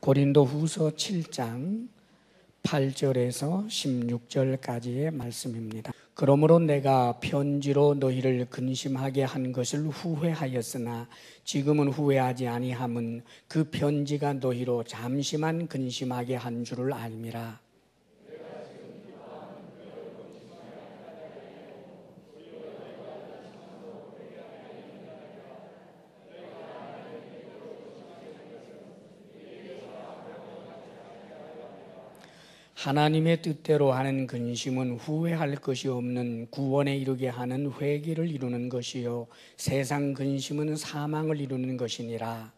고린도후서 7장 8절에서 16절까지의 말씀입니다. 그러므로 내가 편지로 너희를 근심하게 한 것을 후회하였으나 지금은 후회하지 아니함은 그 편지가 너희로 잠시만 근심하게 한 줄을 알미라. 하나님의 뜻대로 하는 근심은 후회할 것이 없는 구원에 이르게 하는 회개를 이루는 것이요 세상 근심은 사망을 이루는 것이니라.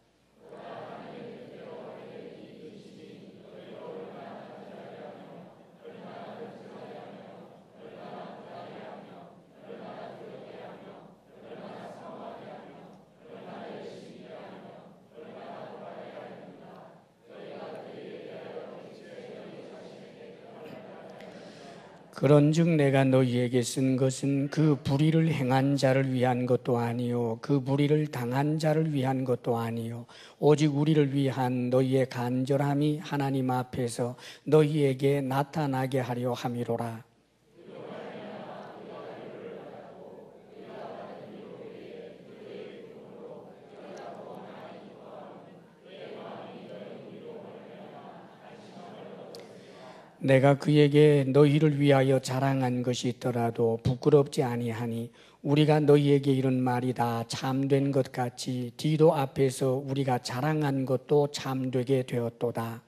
그런즉 내가 너희에게 쓴 것은 그 불의를 행한 자를 위한 것도 아니요 그 불의를 당한 자를 위한 것도 아니요 오직 우리를 위한 너희의 간절함이 하나님 앞에서 너희에게 나타나게 하려 함이로라. 내가 그에게 너희를 위하여 자랑한 것이 있더라도 부끄럽지 아니하니 우리가 너희에게 이런 말이 다 참된 것 같이 디도 앞에서 우리가 자랑한 것도 참되게 되었도다.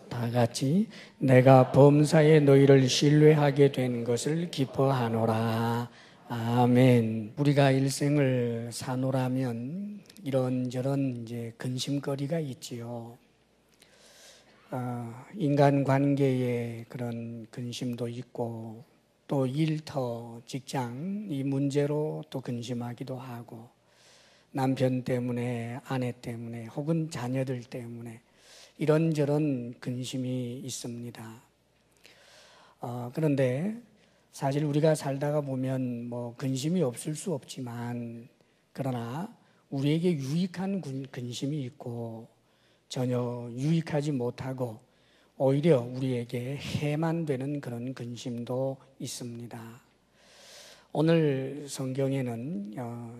다 같이 내가 범사에 너희를 신뢰하게 된 것을 기뻐하노라. 아멘. 우리가 일생을 사노라면 이런저런 이제 근심거리가 있지요. 인간 관계에 그런 근심도 있고 또 일터, 직장 이 문제로 또 근심하기도 하고 남편 때문에, 아내 때문에 혹은 자녀들 때문에 이런저런 근심이 있습니다. 그런데 사실 우리가 살다가 보면 뭐 근심이 없을 수 없지만 그러나 우리에게 유익한 근심이 있고 전혀 유익하지 못하고 오히려 우리에게 해만 되는 그런 근심도 있습니다. 오늘 성경에는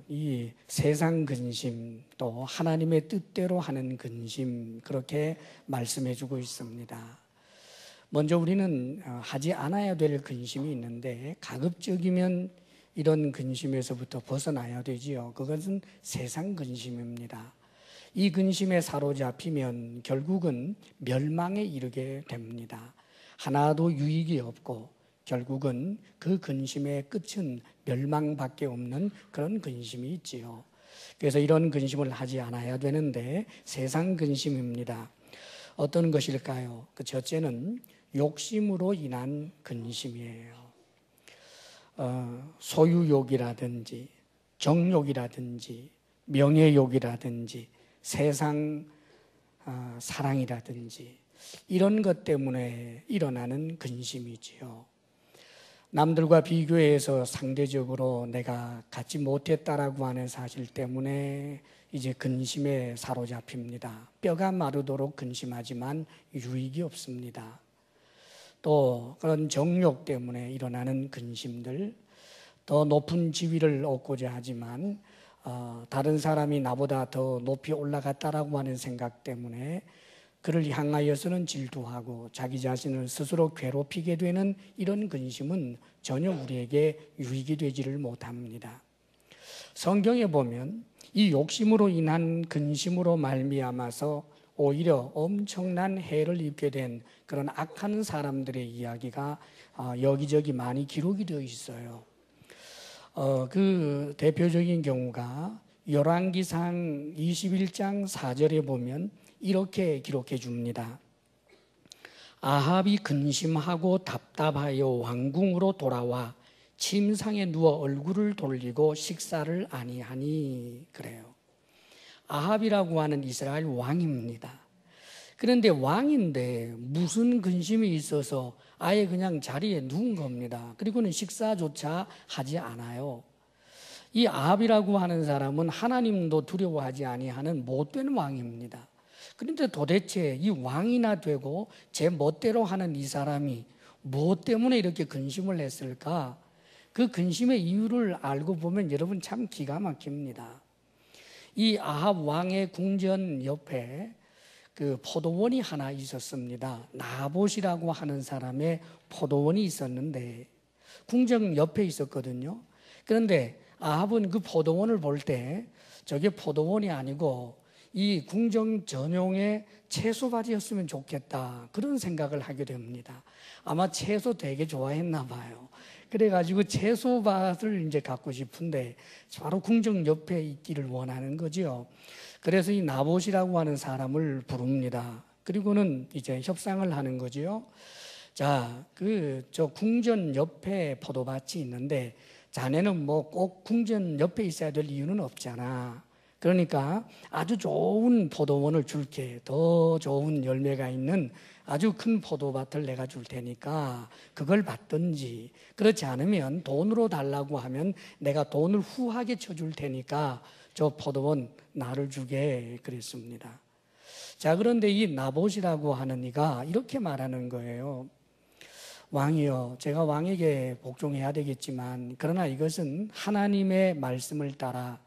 이 세상 근심 또 하나님의 뜻대로 하는 근심 그렇게 말씀해 주고 있습니다. 먼저 우리는 하지 않아야 될 근심이 있는데 가급적이면 이런 근심에서부터 벗어나야 되지요. 그것은 세상 근심입니다. 이 근심에 사로잡히면 결국은 멸망에 이르게 됩니다. 하나도 유익이 없고 결국은 그 근심의 끝은 멸망밖에 없는 그런 근심이 있지요. 그래서 이런 근심을 하지 않아야 되는데 세상 근심입니다. 어떤 것일까요? 그 첫째는 욕심으로 인한 근심이에요. 소유욕이라든지 정욕이라든지 명예욕이라든지 세상 사랑이라든지 이런 것 때문에 일어나는 근심이지요. 남들과 비교해서 상대적으로 내가 갖지 못했다라고 하는 사실 때문에 이제 근심에 사로잡힙니다. 뼈가 마르도록 근심하지만 유익이 없습니다. 또 그런 정욕 때문에 일어나는 근심들, 더 높은 지위를 얻고자 하지만 다른 사람이 나보다 더 높이 올라갔다라고 하는 생각 때문에 그를 향하여서는 질투하고 자기 자신을 스스로 괴롭히게 되는 이런 근심은 전혀 우리에게 유익이 되지를 못합니다. 성경에 보면 이 욕심으로 인한 근심으로 말미암아서 오히려 엄청난 해를 입게 된 그런 악한 사람들의 이야기가 여기저기 많이 기록이 되어 있어요. 그 대표적인 경우가 열왕기상 21장 4절에 보면 이렇게 기록해 줍니다. 아합이 근심하고 답답하여 왕궁으로 돌아와 침상에 누워 얼굴을 돌리고 식사를 아니하니 그래요. 아합이라고 하는 이스라엘 왕입니다. 그런데 왕인데 무슨 근심이 있어서 아예 그냥 자리에 누운 겁니다. 그리고는 식사조차 하지 않아요. 이 아합이라고 하는 사람은 하나님도 두려워하지 아니하는 못된 왕입니다. 그런데 도대체 이 왕이나 되고 제 멋대로 하는 이 사람이 무엇 때문에 이렇게 근심을 했을까? 그 근심의 이유를 알고 보면 여러분 참 기가 막힙니다. 이 아합 왕의 궁전 옆에 그 포도원이 하나 있었습니다. 나봇이라고 하는 사람의 포도원이 있었는데 궁전 옆에 있었거든요. 그런데 아합은 그 포도원을 볼 때 저게 포도원이 아니고 이 궁정 전용의 채소밭이었으면 좋겠다, 그런 생각을 하게 됩니다. 아마 채소 되게 좋아했나 봐요. 그래가지고 채소밭을 이제 갖고 싶은데 바로 궁정 옆에 있기를 원하는 거죠. 그래서 이 나봇이라고 하는 사람을 부릅니다. 그리고는 이제 협상을 하는 거지요. 자, 저 궁전 옆에 포도밭이 있는데 자네는 뭐 꼭 궁전 옆에 있어야 될 이유는 없잖아. 그러니까 아주 좋은 포도원을 줄게. 더 좋은 열매가 있는 아주 큰 포도밭을 내가 줄 테니까 그걸 받든지, 그렇지 않으면 돈으로 달라고 하면 내가 돈을 후하게 쳐줄 테니까 저 포도원 나를 주게 그랬습니다. 자, 그런데 이 나봇이라고 하는 이가 이렇게 말하는 거예요. 왕이여, 제가 왕에게 복종해야 되겠지만 그러나 이것은 하나님의 말씀을 따라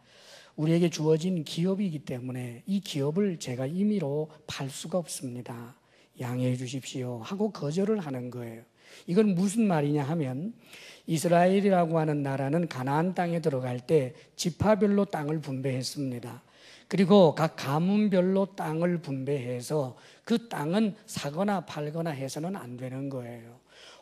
우리에게 주어진 기업이기 때문에 이 기업을 제가 임의로 팔 수가 없습니다. 양해해 주십시오 하고 거절을 하는 거예요. 이건 무슨 말이냐 하면 이스라엘이라고 하는 나라는 가나안 땅에 들어갈 때 지파별로 땅을 분배했습니다. 그리고 각 가문별로 땅을 분배해서 그 땅은 사거나 팔거나 해서는 안 되는 거예요.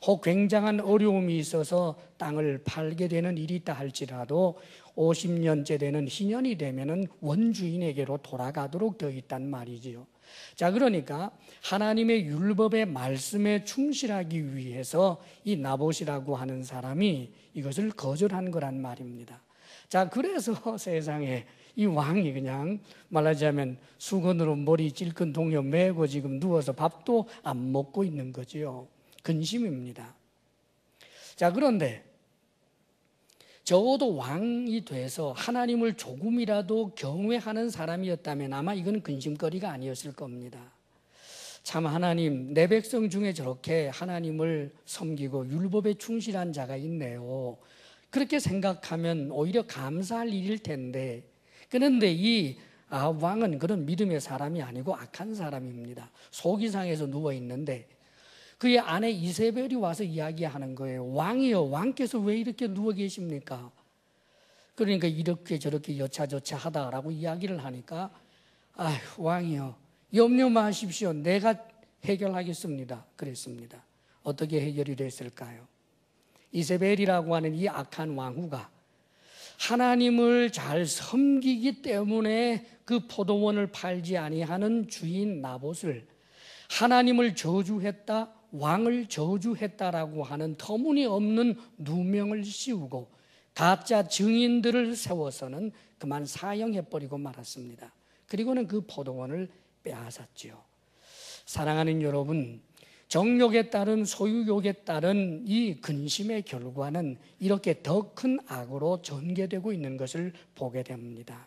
혹 굉장한 어려움이 있어서 땅을 팔게 되는 일이 있다 할지라도 50년째 되는 희년이 되면은 원주인에게로 돌아가도록 되어 있단 말이지요. 자, 그러니까 하나님의 율법의 말씀에 충실하기 위해서 이 나봇이라고 하는 사람이 이것을 거절한 거란 말입니다. 자, 그래서 세상에 이 왕이 그냥 말하자면 수건으로 머리 찔끈 동여 매고 지금 누워서 밥도 안 먹고 있는 거지요. 근심입니다. 자, 그런데 적어도 왕이 돼서 하나님을 조금이라도 경외하는 사람이었다면 아마 이건 근심거리가 아니었을 겁니다. 참, 하나님, 내 백성 중에 저렇게 하나님을 섬기고 율법에 충실한 자가 있네요. 그렇게 생각하면 오히려 감사할 일일 텐데, 그런데 이 왕은 그런 믿음의 사람이 아니고 악한 사람입니다. 속이상에서 누워있는데 그의 아내 이세벨이 와서 이야기하는 거예요. 왕이여, 왕께서 왜 이렇게 누워 계십니까? 그러니까 이렇게 저렇게 여차저차 하다라고 이야기를 하니까 아휴, 왕이여, 염려 마십시오. 내가 해결하겠습니다. 그랬습니다. 어떻게 해결이 됐을까요? 이세벨이라고 하는 이 악한 왕후가 하나님을 잘 섬기기 때문에 그 포도원을 팔지 아니하는 주인 나봇을 하나님을 저주했다, 왕을 저주했다라고 하는 터무니없는 누명을 씌우고 가짜 증인들을 세워서는 그만 사형해버리고 말았습니다. 그리고는 그 포도원을 빼앗았지요. 사랑하는 여러분, 정욕에 따른 소유욕에 따른 이 근심의 결과는 이렇게 더 큰 악으로 전개되고 있는 것을 보게 됩니다.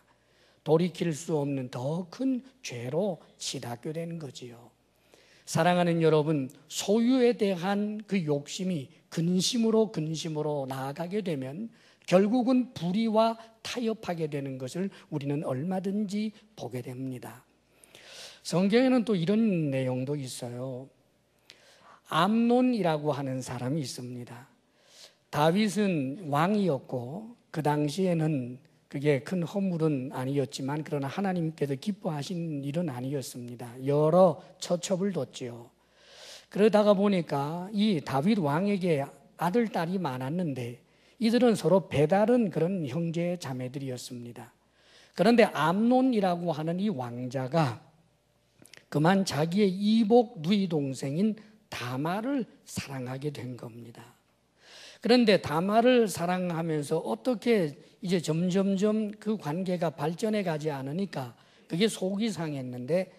돌이킬 수 없는 더 큰 죄로 치닫게 되는 거지요. 사랑하는 여러분, 소유에 대한 그 욕심이 근심으로 나아가게 되면 결국은 불의와 타협하게 되는 것을 우리는 얼마든지 보게 됩니다. 성경에는 또 이런 내용도 있어요. 암논이라고 하는 사람이 있습니다. 다윗은 왕이었고 그 당시에는 그게 큰 허물은 아니었지만 그러나 하나님께서 기뻐하신 일은 아니었습니다. 여러 처첩을 뒀지요. 그러다가 보니까 이 다윗 왕에게 아들, 딸이 많았는데 이들은 서로 배다른 그런 형제 자매들이었습니다. 그런데 암논이라고 하는 이 왕자가 그만 자기의 이복 누이 동생인 다말을 사랑하게 된 겁니다. 그런데 다말을 사랑하면서 어떻게 이제 점점점 그 관계가 발전해 가지 않으니까 그게 속이 상했는데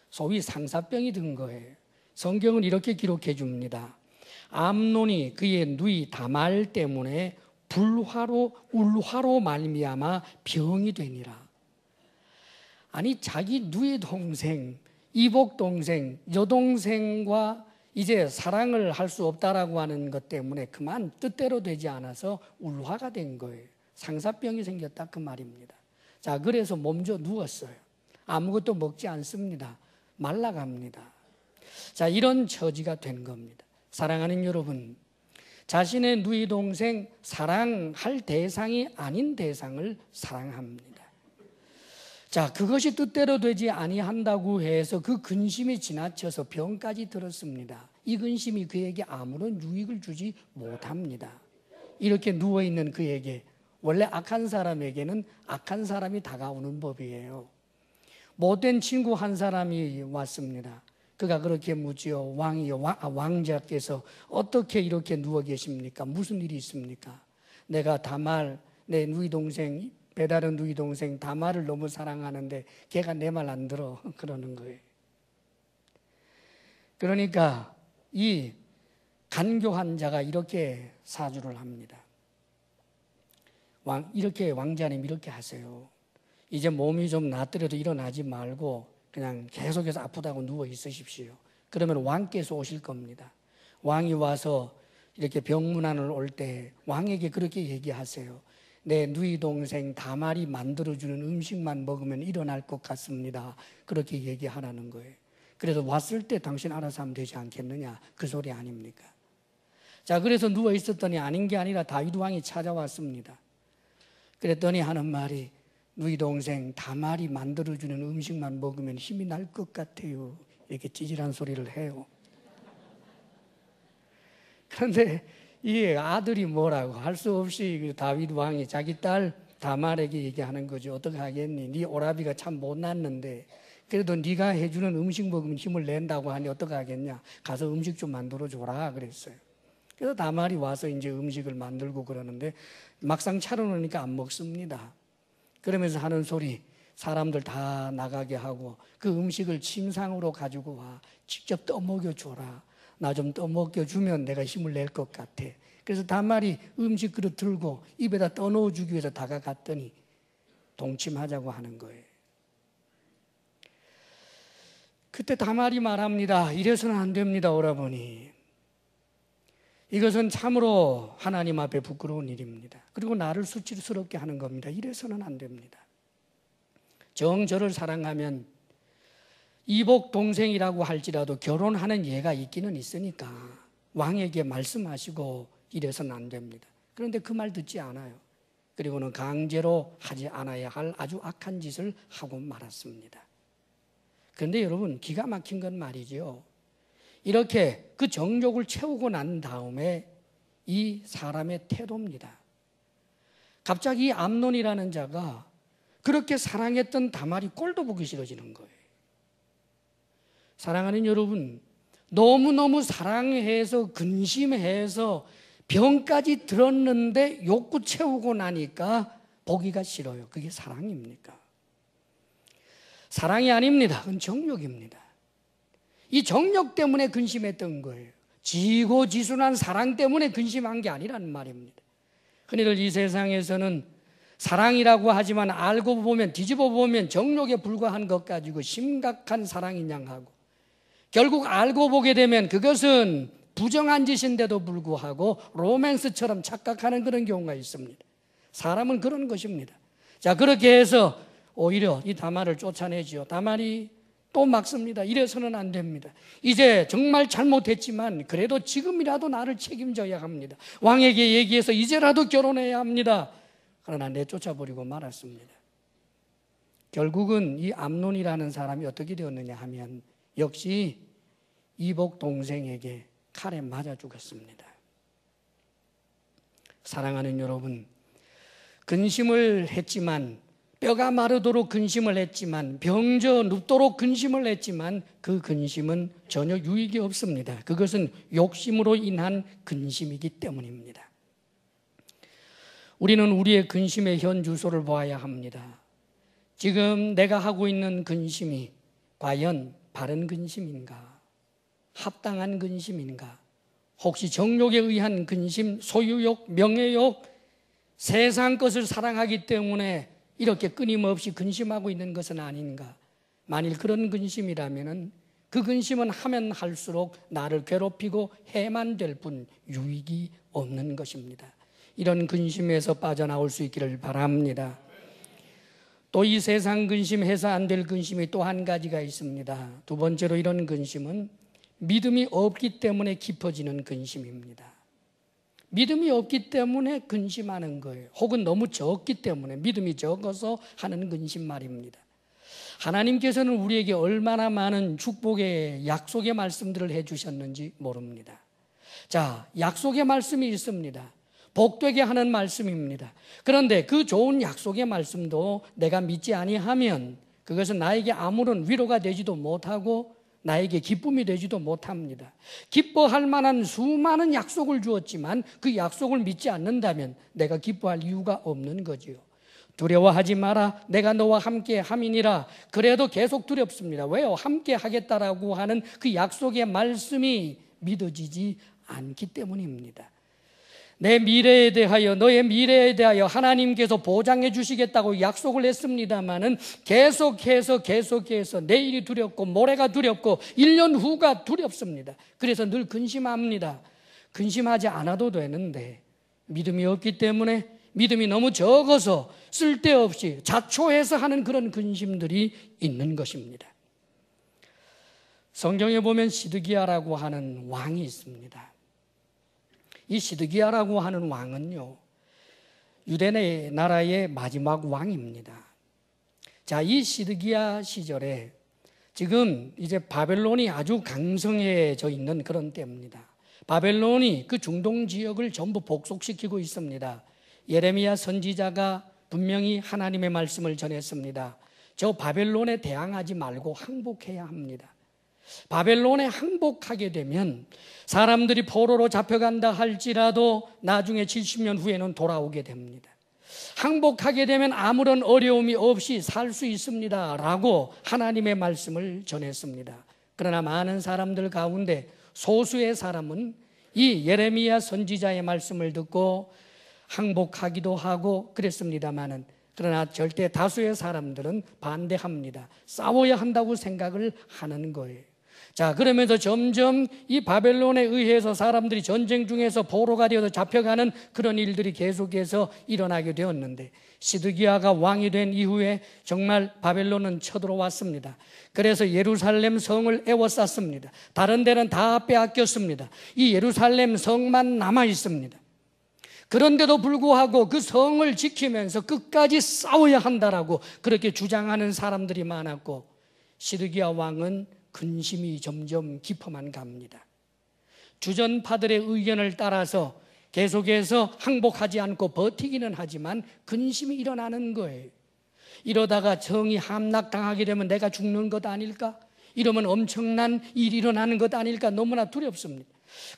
소위 상사병이 든 거예요. 성경은 이렇게 기록해 줍니다. 암논이 그의 누이 다말 때문에 울화로 말미암아 병이 되니라. 아니 자기 누이 동생, 이복 동생, 여동생과 이제 사랑을 할 수 없다라고 하는 것 때문에 그만 뜻대로 되지 않아서 울화가 된 거예요. 상사병이 생겼다 그 말입니다. 자, 그래서 몸져 누웠어요. 아무것도 먹지 않습니다. 말라갑니다. 자, 이런 처지가 된 겁니다. 사랑하는 여러분, 자신의 누이 동생 사랑할 대상이 아닌 대상을 사랑합니다. 자, 그것이 뜻대로 되지 아니한다고 해서 그 근심이 지나쳐서 병까지 들었습니다. 이 근심이 그에게 아무런 유익을 주지 못합니다. 이렇게 누워있는 그에게, 원래 악한 사람에게는 악한 사람이 다가오는 법이에요. 못된 친구 한 사람이 왔습니다. 그가 그렇게 묻지요. 왕자께서 어떻게 이렇게 누워 계십니까? 무슨 일이 있습니까? 내가 다말, 내 누이 동생, 배다른 누이 동생 다말을 너무 사랑하는데 걔가 내 말 안 들어 그러는 거예요. 그러니까 이 간교한 자가 이렇게 사주를 합니다. 왕자님 이렇게 하세요. 이제 몸이 좀 낫더라도 일어나지 말고 그냥 계속해서 아프다고 누워 있으십시오. 그러면 왕께서 오실 겁니다. 왕이 와서 이렇게 병문안을 올 때 왕에게 그렇게 얘기하세요. 내 누이 동생 다말이 만들어주는 음식만 먹으면 일어날 것 같습니다. 그렇게 얘기하라는 거예요. 그래서 왔을 때 당신 알아서 하면 되지 않겠느냐, 그 소리 아닙니까? 자, 그래서 누워 있었더니 아닌 게 아니라 다윗 왕이 찾아왔습니다. 그랬더니 하는 말이, 누이 동생 다말이 만들어주는 음식만 먹으면 힘이 날 것 같아요. 이렇게 찌질한 소리를 해요. 그런데 이 아들이 뭐라고 할 수 없이 다윗 왕이 자기 딸 다말에게 얘기하는 거죠. 어떻게 하겠니? 네 오라비가 참 못났는데 그래도 네가 해주는 음식 먹으면 힘을 낸다고 하니 어떻게 하겠냐? 가서 음식 좀 만들어줘라 그랬어요. 그래서 다말이 와서 이제 음식을 만들고 그러는데 막상 차려놓으니까 안 먹습니다. 그러면서 하는 소리, 사람들 다 나가게 하고 그 음식을 침상으로 가지고 와 직접 떠먹여줘라. 나 좀 떠먹여주면 내가 힘을 낼 것 같아. 그래서 다말이 음식 그릇 들고 입에다 떠넣어주기 위해서 다가갔더니 동침하자고 하는 거예요. 그때 다말이 말합니다. 이래서는 안 됩니다, 오라버니. 이것은 참으로 하나님 앞에 부끄러운 일입니다. 그리고 나를 수치스럽게 하는 겁니다. 이래서는 안 됩니다. 정저를 사랑하면 이복 동생이라고 할지라도 결혼하는 예가 있기는 있으니까 왕에게 말씀하시고 이래서는 안 됩니다. 그런데 그 말 듣지 않아요. 그리고는 강제로 하지 않아야 할 아주 악한 짓을 하고 말았습니다. 그런데 여러분, 기가 막힌 건 말이죠. 이렇게 그 정욕을 채우고 난 다음에 이 사람의 태도입니다. 갑자기 암논이라는 자가 그렇게 사랑했던 다말이 꼴도 보기 싫어지는 거예요. 사랑하는 여러분, 너무너무 사랑해서 근심해서 병까지 들었는데 욕구 채우고 나니까 보기가 싫어요. 그게 사랑입니까? 사랑이 아닙니다. 그건 정욕입니다. 이 정욕 때문에 근심했던 거예요. 지고지순한 사랑 때문에 근심한 게 아니라는 말입니다. 흔히들 이 세상에서는 사랑이라고 하지만 알고 보면, 뒤집어 보면 정욕에 불과한 것 가지고 심각한 사랑인 양 하고, 결국 알고 보게 되면 그것은 부정한 짓인데도 불구하고 로맨스처럼 착각하는 그런 경우가 있습니다. 사람은 그런 것입니다. 자, 그렇게 해서 오히려 이 다말을 쫓아내지요. 다말이 또 막습니다. 이래서는 안 됩니다. 이제 정말 잘못했지만 그래도 지금이라도 나를 책임져야 합니다. 왕에게 얘기해서 이제라도 결혼해야 합니다. 그러나 내쫓아버리고 말았습니다. 결국은 이 암논이라는 사람이 어떻게 되었느냐 하면 역시 이복 동생에게 칼에 맞아 죽었습니다. 사랑하는 여러분, 근심을 했지만, 뼈가 마르도록 근심을 했지만, 병져 눕도록 근심을 했지만 그 근심은 전혀 유익이 없습니다. 그것은 욕심으로 인한 근심이기 때문입니다. 우리는 우리의 근심의 현 주소를 보아야 합니다. 지금 내가 하고 있는 근심이 과연 바른 근심인가? 합당한 근심인가? 혹시 정욕에 의한 근심, 소유욕, 명예욕, 세상 것을 사랑하기 때문에 이렇게 끊임없이 근심하고 있는 것은 아닌가? 만일 그런 근심이라면 그 근심은 하면 할수록 나를 괴롭히고 해만 될 뿐 유익이 없는 것입니다. 이런 근심에서 빠져나올 수 있기를 바랍니다. 또 이 세상 근심해서 안 될 근심이 또 한 가지가 있습니다. 두 번째로 이런 근심은 믿음이 없기 때문에 깊어지는 근심입니다. 믿음이 없기 때문에 근심하는 거예요. 혹은 너무 적기 때문에, 믿음이 적어서 하는 근심 말입니다. 하나님께서는 우리에게 얼마나 많은 축복의 약속의 말씀들을 해주셨는지 모릅니다. 자, 약속의 말씀이 있습니다. 복되게 하는 말씀입니다. 그런데 그 좋은 약속의 말씀도 내가 믿지 아니하면 그것은 나에게 아무런 위로가 되지도 못하고 나에게 기쁨이 되지도 못합니다. 기뻐할 만한 수많은 약속을 주었지만 그 약속을 믿지 않는다면 내가 기뻐할 이유가 없는 거지요. 두려워하지 마라, 내가 너와 함께 함이니라. 그래도 계속 두렵습니다. 왜요? 함께 하겠다라고 하는 그 약속의 말씀이 믿어지지 않기 때문입니다. 내 미래에 대하여, 너의 미래에 대하여 하나님께서 보장해 주시겠다고 약속을 했습니다마는 계속해서 내일이 두렵고 모레가 두렵고 1년 후가 두렵습니다. 그래서 늘 근심합니다. 근심하지 않아도 되는데 믿음이 없기 때문에, 믿음이 너무 적어서 쓸데없이 자초해서 하는 그런 근심들이 있는 것입니다. 성경에 보면 시드기야라고 하는 왕이 있습니다. 이 시드기야라고 하는 왕은요, 유대 나라의 마지막 왕입니다. 자, 이 시드기야 시절에 지금 이제 바벨론이 아주 강성해져 있는 그런 때입니다. 바벨론이 그 중동 지역을 전부 복속시키고 있습니다. 예레미야 선지자가 분명히 하나님의 말씀을 전했습니다. 저 바벨론에 대항하지 말고 항복해야 합니다. 바벨론에 항복하게 되면 사람들이 포로로 잡혀간다 할지라도 나중에 70년 후에는 돌아오게 됩니다. 항복하게 되면 아무런 어려움이 없이 살 수 있습니다 라고 하나님의 말씀을 전했습니다. 그러나 많은 사람들 가운데 소수의 사람은 이 예레미야 선지자의 말씀을 듣고 항복하기도 하고 그랬습니다마는, 그러나 절대 다수의 사람들은 반대합니다. 싸워야 한다고 생각을 하는 거예요. 자, 그러면서 점점 이 바벨론에 의해서 사람들이 전쟁 중에서 포로가 되어서 잡혀가는 그런 일들이 계속해서 일어나게 되었는데, 시드기야가 왕이 된 이후에 정말 바벨론은 쳐들어왔습니다. 그래서 예루살렘 성을 에워쌌습니다. 다른 데는 다 빼앗겼습니다. 이 예루살렘 성만 남아 있습니다. 그런데도 불구하고 그 성을 지키면서 끝까지 싸워야 한다라고 그렇게 주장하는 사람들이 많았고, 시드기야 왕은 근심이 점점 깊어만 갑니다. 주전파들의 의견을 따라서 계속해서 항복하지 않고 버티기는 하지만 근심이 일어나는 거예요. 이러다가 성이 함락당하게 되면 내가 죽는 것 아닐까? 이러면 엄청난 일이 일어나는 것 아닐까? 너무나 두렵습니다.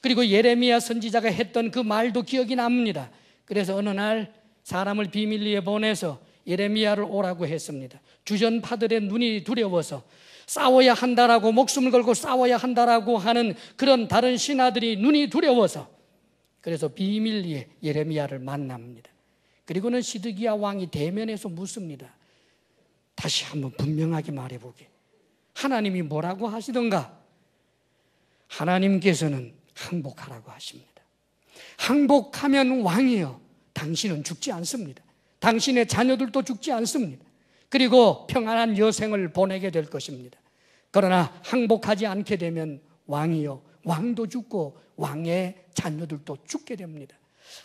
그리고 예레미야 선지자가 했던 그 말도 기억이 납니다. 그래서 어느 날 사람을 비밀리에 보내서 예레미야를 오라고 했습니다. 주전파들의 눈이 두려워서 싸워야 한다라고, 목숨을 걸고 싸워야 한다라고 하는 그런 다른 신하들이 눈이 두려워서, 그래서 비밀리에 예레미야를 만납니다. 그리고는 시드기야 왕이 대면해서 묻습니다. 다시 한번 분명하게 말해보게. 하나님이 뭐라고 하시던가? 하나님께서는 항복하라고 하십니다. 항복하면 왕이요, 당신은 죽지 않습니다. 당신의 자녀들도 죽지 않습니다. 그리고 평안한 여생을 보내게 될 것입니다. 그러나 항복하지 않게 되면 왕이요, 왕도 죽고 왕의 자녀들도 죽게 됩니다.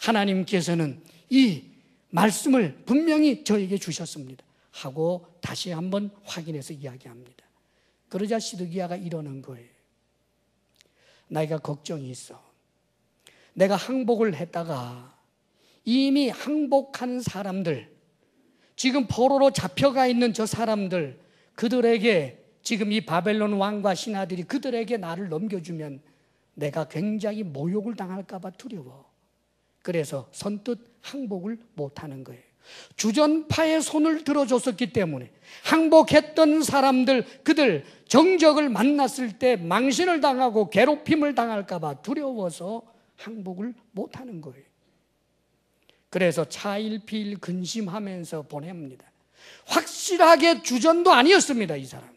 하나님께서는 이 말씀을 분명히 저에게 주셨습니다 하고 다시 한번 확인해서 이야기합니다. 그러자 시드기야가 이러는 거예요. 내가 걱정이 있어. 내가 항복을 했다가 이미 항복한 사람들, 지금 포로로 잡혀가 있는 저 사람들, 그들에게 지금 이 바벨론 왕과 신하들이 그들에게 나를 넘겨주면 내가 굉장히 모욕을 당할까 봐 두려워. 그래서 선뜻 항복을 못하는 거예요. 주전파의 손을 들어줬었기 때문에 항복했던 사람들, 그들 정적을 만났을 때 망신을 당하고 괴롭힘을 당할까 봐 두려워서 항복을 못하는 거예요. 그래서 차일피일 근심하면서 보냅니다. 확실하게 주전도 아니었습니다. 이 사람은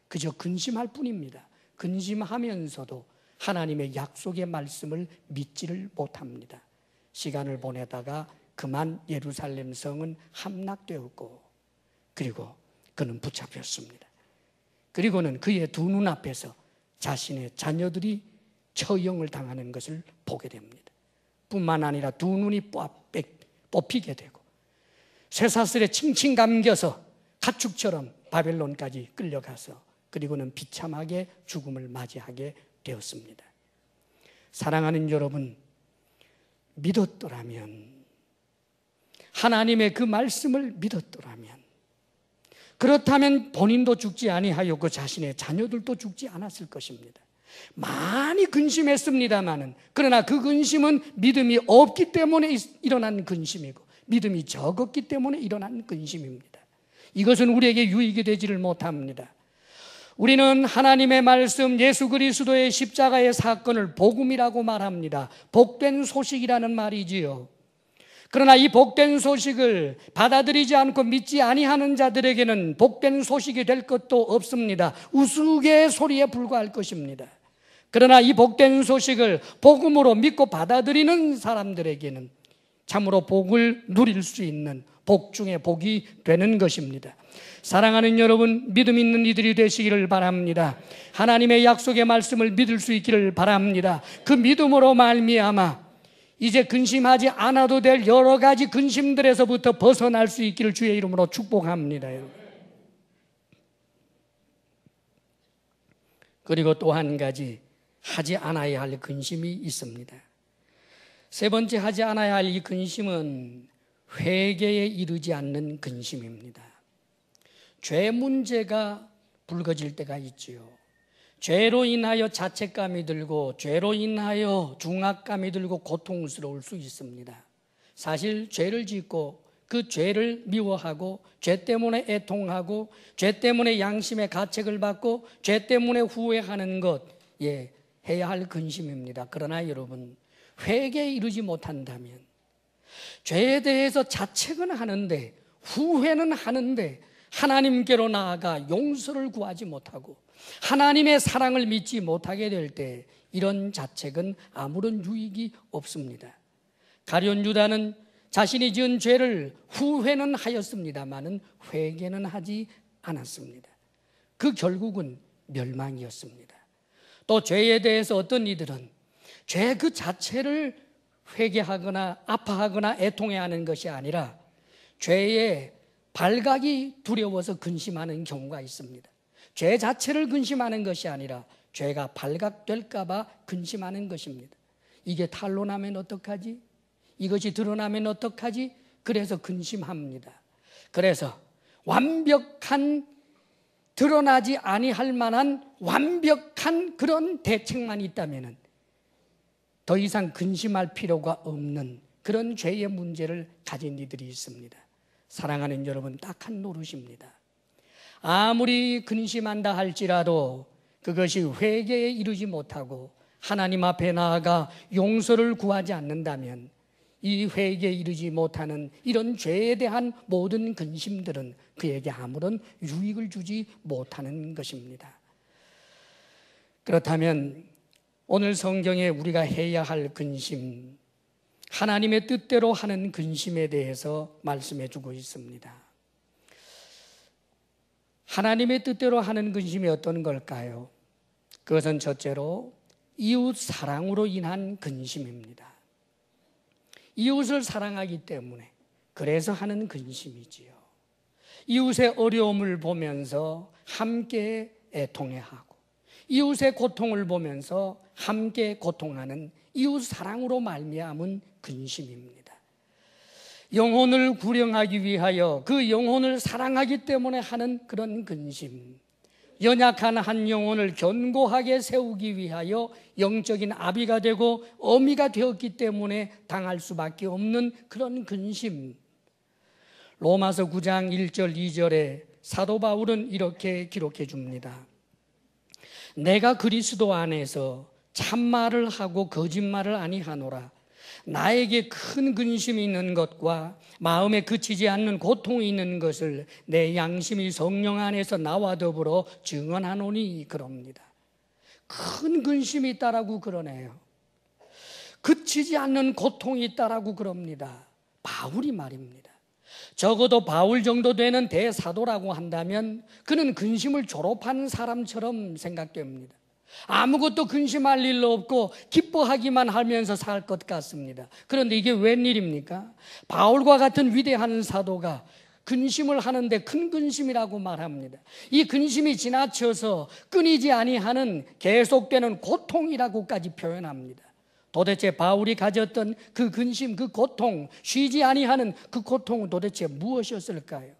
그저 근심할 뿐입니다. 근심하면서도 하나님의 약속의 말씀을 믿지를 못합니다. 시간을 보내다가 그만 예루살렘 성은 함락되었고, 그리고 그는 붙잡혔습니다. 그리고는 그의 두 눈앞에서 자신의 자녀들이 처형을 당하는 것을 보게 됩니다. 뿐만 아니라 두 눈이 뽑히게 되고 쇠사슬에 칭칭 감겨서 가축처럼 바벨론까지 끌려가서 그리고는 비참하게 죽음을 맞이하게 되었습니다. 사랑하는 여러분, 믿었더라면, 하나님의 그 말씀을 믿었더라면, 그렇다면 본인도 죽지 아니하여 그 자신의 자녀들도 죽지 않았을 것입니다. 많이 근심했습니다마는, 그러나 그 근심은 믿음이 없기 때문에 일어난 근심이고 믿음이 적었기 때문에 일어난 근심입니다. 이것은 우리에게 유익이 되지를 못합니다. 우리는 하나님의 말씀, 예수 그리스도의 십자가의 사건을 복음이라고 말합니다. 복된 소식이라는 말이지요. 그러나 이 복된 소식을 받아들이지 않고 믿지 아니하는 자들에게는 복된 소식이 될 것도 없습니다. 우스갯 소리에 불과할 것입니다. 그러나 이 복된 소식을 복음으로 믿고 받아들이는 사람들에게는 참으로 복을 누릴 수 있는 복 중에 복이 되는 것입니다. 사랑하는 여러분, 믿음 있는 이들이 되시기를 바랍니다. 하나님의 약속의 말씀을 믿을 수 있기를 바랍니다. 그 믿음으로 말미암아 이제 근심하지 않아도 될 여러 가지 근심들에서부터 벗어날 수 있기를 주의 이름으로 축복합니다. 여러분. 그리고 또 한 가지 하지 않아야 할 근심이 있습니다. 세 번째 하지 않아야 할 이 근심은 회개에 이르지 않는 근심입니다. 죄 문제가 불거질 때가 있지요. 죄로 인하여 자책감이 들고 죄로 인하여 중압감이 들고 고통스러울 수 있습니다. 사실 죄를 짓고 그 죄를 미워하고 죄 때문에 애통하고 죄 때문에 양심의 가책을 받고 죄 때문에 후회하는 것, 해야 할 근심입니다. 그러나 여러분, 회개에 이르지 못한다면, 죄에 대해서 자책은 하는데 후회는 하는데 하나님께로 나아가 용서를 구하지 못하고 하나님의 사랑을 믿지 못하게 될 때 이런 자책은 아무런 유익이 없습니다. 가룟 유다는 자신이 지은 죄를 후회는 하였습니다마는 회개는 하지 않았습니다. 그 결국은 멸망이었습니다. 또 죄에 대해서 어떤 이들은 죄 그 자체를 회개하거나 아파하거나 애통해하는 것이 아니라 죄의 발각이 두려워서 근심하는 경우가 있습니다. 죄 자체를 근심하는 것이 아니라 죄가 발각될까 봐 근심하는 것입니다. 이게 탄로나면 어떡하지? 이것이 드러나면 어떡하지? 그래서 근심합니다. 그래서 완벽한, 드러나지 아니할 만한 완벽한 그런 대책만 있다면 더 이상 근심할 필요가 없는 그런 죄의 문제를 가진 이들이 있습니다. 사랑하는 여러분, 딱 한 노릇입니다. 아무리 근심한다 할지라도 그것이 회개에 이르지 못하고 하나님 앞에 나아가 용서를 구하지 않는다면 이 회개에 이르지 못하는 이런 죄에 대한 모든 근심들은 그에게 아무런 유익을 주지 못하는 것입니다. 그렇다면 오늘 성경에 우리가 해야 할 근심, 하나님의 뜻대로 하는 근심에 대해서 말씀해 주고 있습니다. 하나님의 뜻대로 하는 근심이 어떤 걸까요? 그것은 첫째로 이웃 사랑으로 인한 근심입니다. 이웃을 사랑하기 때문에 그래서 하는 근심이지요. 이웃의 어려움을 보면서 함께 애통해하고 이웃의 고통을 보면서 함께 고통하는 이웃 사랑으로 말미암은 근심입니다. 영혼을 구령하기 위하여 그 영혼을 사랑하기 때문에 하는 그런 근심, 연약한 한 영혼을 견고하게 세우기 위하여 영적인 아비가 되고 어미가 되었기 때문에 당할 수밖에 없는 그런 근심, 로마서 9장 1절 2절에 사도 바울은 이렇게 기록해 줍니다. 내가 그리스도 안에서 참말을 하고 거짓말을 아니하노라. 나에게 큰 근심이 있는 것과 마음에 그치지 않는 고통이 있는 것을 내 양심이 성령 안에서 나와 더불어 증언하노니 그럽니다. 큰 근심이 있다라고 그러네요. 그치지 않는 고통이 있다라고 그럽니다. 바울이 말입니다. 적어도 바울 정도 되는 대사도라고 한다면 그는 근심을 졸업한 사람처럼 생각됩니다. 아무것도 근심할 일도 없고 기뻐하기만 하면서 살 것 같습니다. 그런데 이게 웬일입니까? 바울과 같은 위대한 사도가 근심을 하는데 큰 근심이라고 말합니다. 이 근심이 지나쳐서 끊이지 아니하는 계속되는 고통이라고까지 표현합니다. 도대체 바울이 가졌던 그 근심, 그 고통, 쉬지 아니하는 그 고통은 도대체 무엇이었을까요?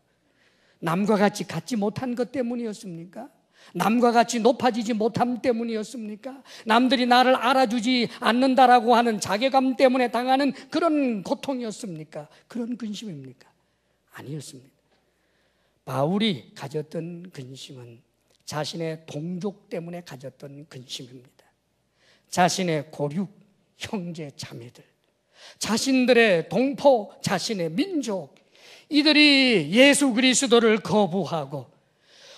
남과 같이 갖지 못한 것 때문이었습니까? 남과 같이 높아지지 못함 때문이었습니까? 남들이 나를 알아주지 않는다라고 하는 자괴감 때문에 당하는 그런 고통이었습니까? 그런 근심입니까? 아니었습니다. 바울이 가졌던 근심은 자신의 동족 때문에 가졌던 근심입니다. 자신의 고륙, 형제, 자매들, 자신들의 동포, 자신의 민족, 이들이 예수 그리스도를 거부하고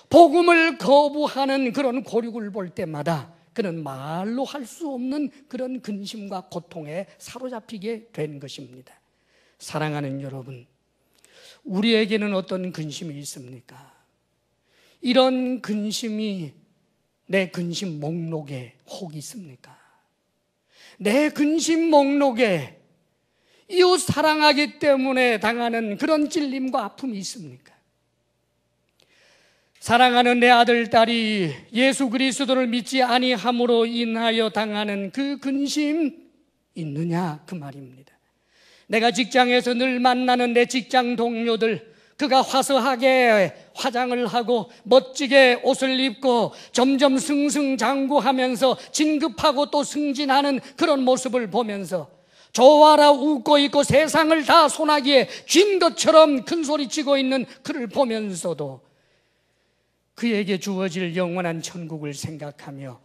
복음을 거부하는 그런 고륙을 볼 때마다 그는 말로 할 수 없는 그런 근심과 고통에 사로잡히게 된 것입니다. 사랑하는 여러분, 우리에게는 어떤 근심이 있습니까? 이런 근심이 내 근심 목록에 혹 있습니까? 내 근심 목록에 이웃 사랑하기 때문에 당하는 그런 찔림과 아픔이 있습니까? 사랑하는 내 아들, 딸이 예수 그리스도를 믿지 아니함으로 인하여 당하는 그 근심 있느냐 그 말입니다. 내가 직장에서 늘 만나는 내 직장 동료들, 그가 화사하게 화장을 하고 멋지게 옷을 입고 점점 승승장구하면서 진급하고 또 승진하는 그런 모습을 보면서 좋아라 웃고 있고 세상을 다 소나기에 쥔 것처럼 큰 소리치고 있는 그를 보면서도 그에게 주어질 영원한 천국을 생각하며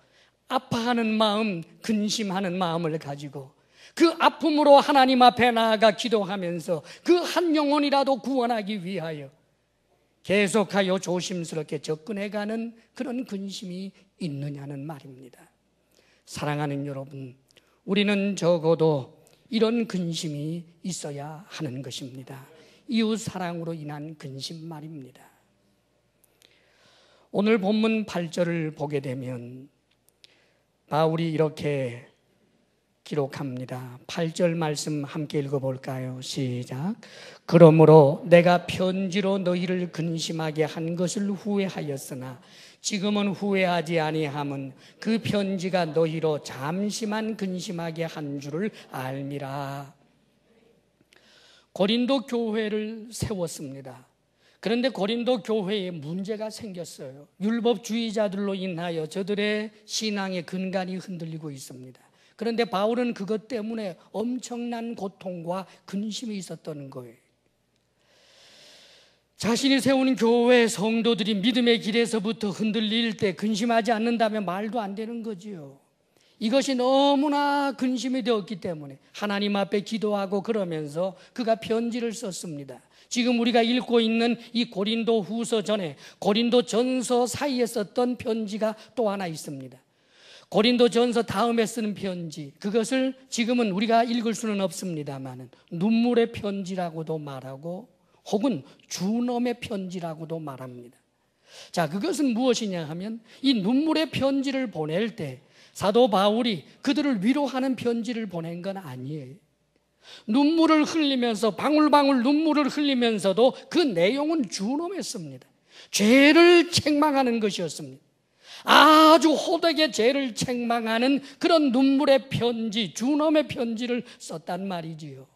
아파하는 마음, 근심하는 마음을 가지고 그 아픔으로 하나님 앞에 나아가 기도하면서 그 한 영혼이라도 구원하기 위하여 계속하여 조심스럽게 접근해가는 그런 근심이 있느냐는 말입니다. 사랑하는 여러분, 우리는 적어도 이런 근심이 있어야 하는 것입니다. 이웃 사랑으로 인한 근심 말입니다. 오늘 본문 8절을 보게 되면 바울이 이렇게 기록합니다. 8절 말씀 함께 읽어볼까요? 시작. 그러므로 내가 편지로 너희를 근심하게 한 것을 후회하였으나 지금은 후회하지 아니함은 그 편지가 너희로 잠시만 근심하게 한 줄을 알미라. 고린도 교회를 세웠습니다. 그런데 고린도 교회에 문제가 생겼어요. 율법주의자들로 인하여 저들의 신앙의 근간이 흔들리고 있습니다. 그런데 바울은 그것 때문에 엄청난 고통과 근심이 있었던 거예요. 자신이 세운 교회 성도들이 믿음의 길에서부터 흔들릴 때 근심하지 않는다면 말도 안 되는 거지요. 이것이 너무나 근심이 되었기 때문에 하나님 앞에 기도하고 그러면서 그가 편지를 썼습니다. 지금 우리가 읽고 있는 이 고린도 후서 전에 고린도 전서 사이에 썼던 편지가 또 하나 있습니다. 고린도 전서 다음에 쓰는 편지, 그것을 지금은 우리가 읽을 수는 없습니다만 눈물의 편지라고도 말하고 혹은 준엄의 편지라고도 말합니다. 자, 그것은 무엇이냐 하면 이 눈물의 편지를 보낼 때 사도 바울이 그들을 위로하는 편지를 보낸 건 아니에요. 눈물을 흘리면서 방울방울 눈물을 흘리면서도 그 내용은 준엄했습니다. 죄를 책망하는 것이었습니다. 아주 호되게 죄를 책망하는 그런 눈물의 편지, 준엄의 편지를 썼단 말이지요.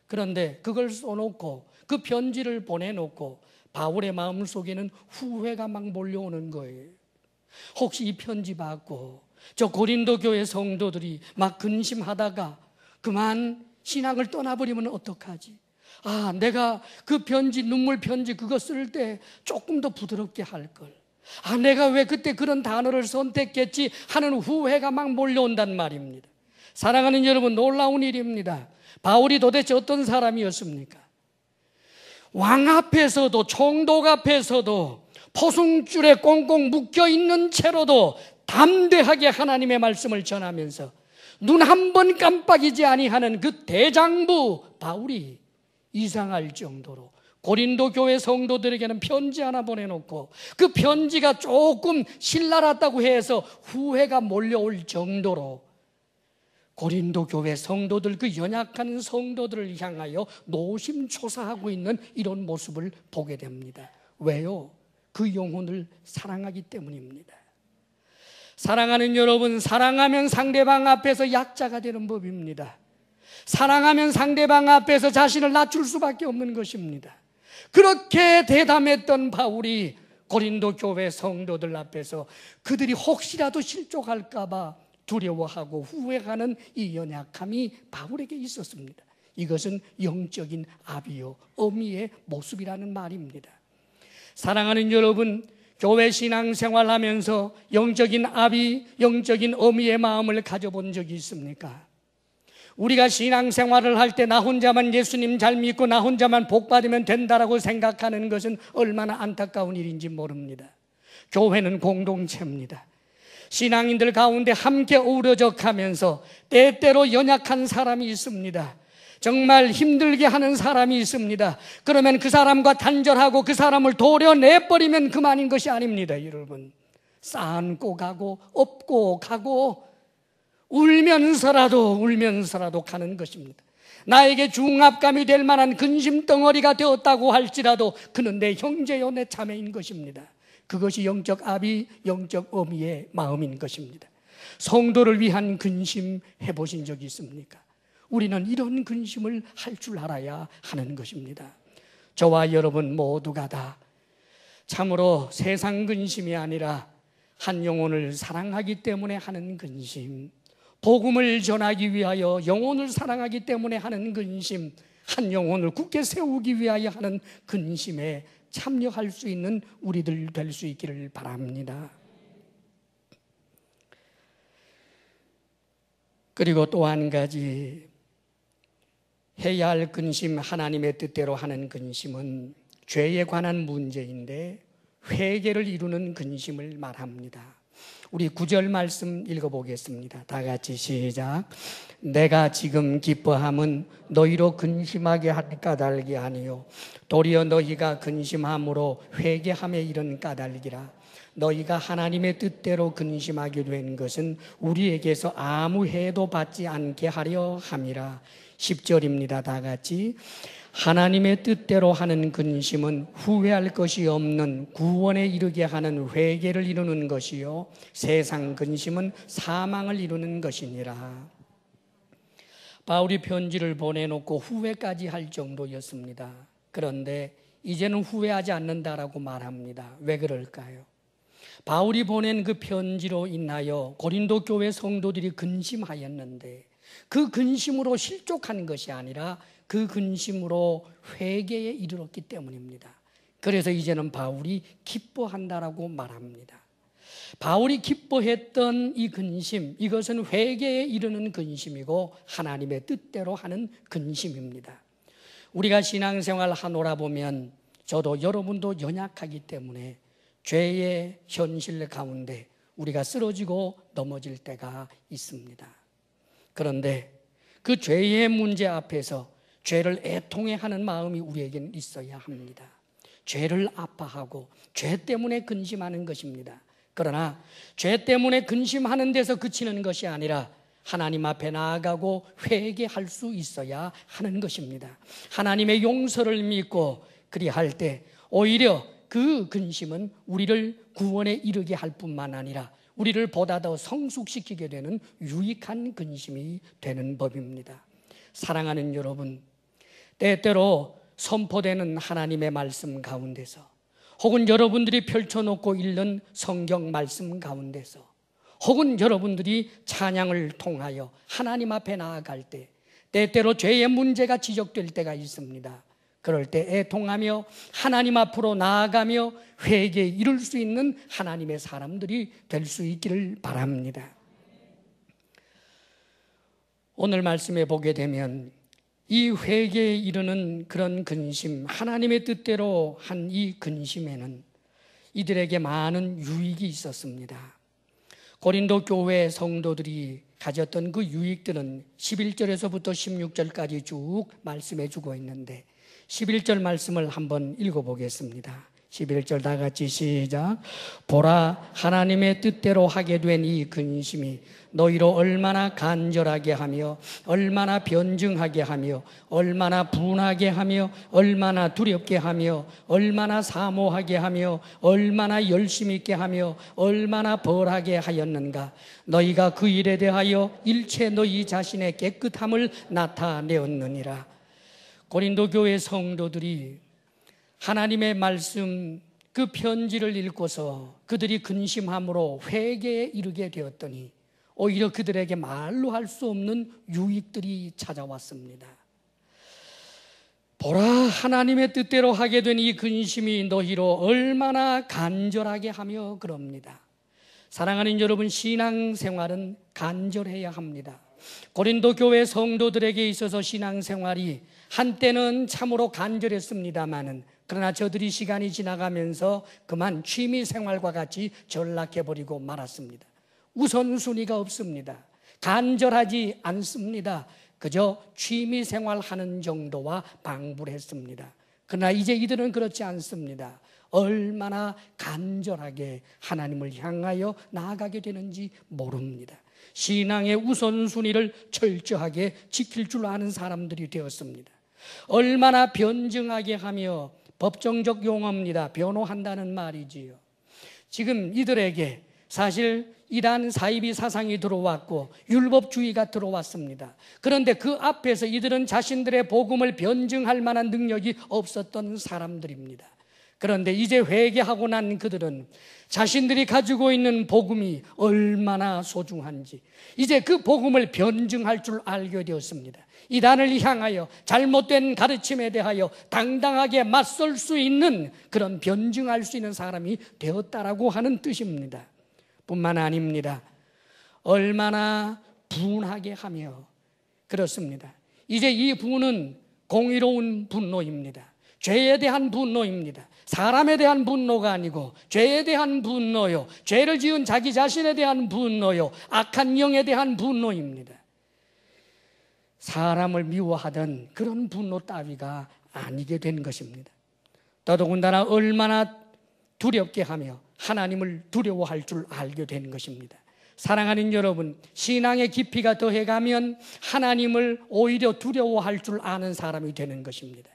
그런데 그걸 써놓고 그 편지를 보내놓고 바울의 마음속에는 후회가 막 몰려오는 거예요. 혹시 이 편지 받고 저 고린도 교회 성도들이 막 근심하다가 그만 신앙을 떠나버리면 어떡하지? 아, 내가 그 편지, 눈물 편지 그거 쓸 때 조금 더 부드럽게 할 걸. 아, 내가 왜 그때 그런 단어를 선택했지 하는 후회가 막 몰려온단 말입니다. 사랑하는 여러분, 놀라운 일입니다. 바울이 도대체 어떤 사람이었습니까? 왕 앞에서도, 총독 앞에서도 포승줄에 꽁꽁 묶여있는 채로도 담대하게 하나님의 말씀을 전하면서 눈 한 번 깜빡이지 아니하는 그 대장부 바울이 이상할 정도로 고린도 교회 성도들에게는 편지 하나 보내놓고 그 편지가 조금 신랄하다고 해서 후회가 몰려올 정도로 고린도 교회 성도들, 그 연약한 성도들을 향하여 노심초사하고 있는 이런 모습을 보게 됩니다. 왜요? 그 영혼을 사랑하기 때문입니다. 사랑하는 여러분, 사랑하면 상대방 앞에서 약자가 되는 법입니다. 사랑하면 상대방 앞에서 자신을 낮출 수밖에 없는 것입니다. 그렇게 대담했던 바울이 고린도 교회 성도들 앞에서 그들이 혹시라도 실족할까 봐 두려워하고 후회하는 이 연약함이 바울에게 있었습니다. 이것은 영적인 아비요 어미의 모습이라는 말입니다. 사랑하는 여러분, 교회 신앙생활하면서 영적인 아비, 영적인 어미의 마음을 가져본 적이 있습니까? 우리가 신앙생활을 할 때 나 혼자만 예수님 잘 믿고 나 혼자만 복 받으면 된다라고 생각하는 것은 얼마나 안타까운 일인지 모릅니다. 교회는 공동체입니다. 신앙인들 가운데 함께 어우러져 가면서 때때로 연약한 사람이 있습니다. 정말 힘들게 하는 사람이 있습니다. 그러면 그 사람과 단절하고 그 사람을 도려내버리면 그만인 것이 아닙니다. 여러분, 쌓고 가고 업고 가고 울면서라도 가는 것입니다. 나에게 중압감이 될 만한 근심 덩어리가 되었다고 할지라도 그는 내 형제요 내 자매인 것입니다. 그것이 영적 아비, 영적 어미의 마음인 것입니다. 성도를 위한 근심 해보신 적이 있습니까? 우리는 이런 근심을 할 줄 알아야 하는 것입니다. 저와 여러분 모두가 다 참으로 세상 근심이 아니라 한 영혼을 사랑하기 때문에 하는 근심, 복음을 전하기 위하여 영혼을 사랑하기 때문에 하는 근심, 한 영혼을 굳게 세우기 위하여 하는 근심에 참여할 수 있는 우리들 될 수 있기를 바랍니다. 그리고 또 한 가지 해야 할 근심, 하나님의 뜻대로 하는 근심은 죄에 관한 문제인데 회개를 이루는 근심을 말합니다. 우리 9절 말씀 읽어보겠습니다. 다 같이 시작. 내가 지금 기뻐함은 너희로 근심하게 한 까닭이 아니요 도리어 너희가 근심함으로 회개함에 이른 까닭이라. 너희가 하나님의 뜻대로 근심하게 된 것은 우리에게서 아무 해도 받지 않게 하려 함이라. 10절입니다. 다 같이. 하나님의 뜻대로 하는 근심은 후회할 것이 없는 구원에 이르게 하는 회개를 이루는 것이요 세상 근심은 사망을 이루는 것이니라. 바울이 편지를 보내놓고 후회까지 할 정도였습니다. 그런데 이제는 후회하지 않는다라고 말합니다. 왜 그럴까요? 바울이 보낸 그 편지로 인하여 고린도 교회 성도들이 근심하였는데 그 근심으로 실족한 것이 아니라 그 근심으로 회개에 이르렀기 때문입니다. 그래서 이제는 바울이 기뻐한다라고 말합니다. 바울이 기뻐했던 이 근심, 이것은 회개에 이르는 근심이고 하나님의 뜻대로 하는 근심입니다. 우리가 신앙생활 하노라 보면 저도 여러분도 연약하기 때문에 죄의 현실 가운데 우리가 쓰러지고 넘어질 때가 있습니다. 그런데 그 죄의 문제 앞에서 죄를 애통해하는 마음이 우리에게는 있어야 합니다. 죄를 아파하고 죄 때문에 근심하는 것입니다. 그러나 죄 때문에 근심하는 데서 그치는 것이 아니라 하나님 앞에 나아가고 회개할 수 있어야 하는 것입니다. 하나님의 용서를 믿고 그리할 때 오히려 그 근심은 우리를 구원에 이르게 할 뿐만 아니라 우리를 보다 더 성숙시키게 되는 유익한 근심이 되는 법입니다. 사랑하는 여러분, 때때로 선포되는 하나님의 말씀 가운데서 혹은 여러분들이 펼쳐놓고 읽는 성경 말씀 가운데서 혹은 여러분들이 찬양을 통하여 하나님 앞에 나아갈 때 때때로 죄의 문제가 지적될 때가 있습니다. 그럴 때 애통하며 하나님 앞으로 나아가며 회개에 이룰 수 있는 하나님의 사람들이 될 수 있기를 바랍니다. 오늘 말씀에 보게 되면 이 회개에 이르는 그런 근심, 하나님의 뜻대로 한 이 근심에는 이들에게 많은 유익이 있었습니다. 고린도 교회 성도들이 가졌던 그 유익들은 11절에서부터 16절까지 쭉 말씀해 주고 있는데 11절 말씀을 한번 읽어보겠습니다. 11절 다 같이 시작. 보라, 하나님의 뜻대로 하게 된 이 근심이 너희로 얼마나 간절하게 하며 얼마나 변증하게 하며 얼마나 분하게 하며 얼마나 두렵게 하며 얼마나 사모하게 하며 얼마나 열심 있게 하며 얼마나 벌하게 하였는가. 너희가 그 일에 대하여 일체 너희 자신의 깨끗함을 나타내었느니라. 고린도 교회 성도들이 하나님의 말씀 그 편지를 읽고서 그들이 근심함으로 회개에 이르게 되었더니 오히려 그들에게 말로 할 수 없는 유익들이 찾아왔습니다. 보라, 하나님의 뜻대로 하게 된 이 근심이 너희로 얼마나 간절하게 하며 그럽니다. 사랑하는 여러분, 신앙생활은 간절해야 합니다. 고린도 교회 성도들에게 있어서 신앙생활이 한때는 참으로 간절했습니다마는 그러나 저들이 시간이 지나가면서 그만 취미생활과 같이 전락해버리고 말았습니다. 우선순위가 없습니다. 간절하지 않습니다. 그저 취미생활하는 정도와 방불했습니다. 그러나 이제 이들은 그렇지 않습니다. 얼마나 간절하게 하나님을 향하여 나아가게 되는지 모릅니다. 신앙의 우선순위를 철저하게 지킬 줄 아는 사람들이 되었습니다. 얼마나 변증하게 하며, 법정적 용어입니다. 변호한다는 말이지요. 지금 이들에게 사실 이단 사이비 사상이 들어왔고 율법주의가 들어왔습니다. 그런데 그 앞에서 이들은 자신들의 복음을 변증할 만한 능력이 없었던 사람들입니다. 그런데 이제 회개하고 난 그들은 자신들이 가지고 있는 복음이 얼마나 소중한지 이제 그 복음을 변증할 줄 알게 되었습니다. 이단을 향하여 잘못된 가르침에 대하여 당당하게 맞설 수 있는 그런 변증할 수 있는 사람이 되었다라고 하는 뜻입니다. 뿐만 아닙니다. 얼마나 분하게 하며 그렇습니다. 이제 이 분은 공의로운 분노입니다. 죄에 대한 분노입니다. 사람에 대한 분노가 아니고 죄에 대한 분노요, 죄를 지은 자기 자신에 대한 분노요, 악한 영에 대한 분노입니다. 사람을 미워하던 그런 분노 따위가 아니게 된 것입니다. 더더군다나 얼마나 두렵게 하며 하나님을 두려워할 줄 알게 된 것입니다. 사랑하는 여러분, 신앙의 깊이가 더해가면 하나님을 오히려 두려워할 줄 아는 사람이 되는 것입니다.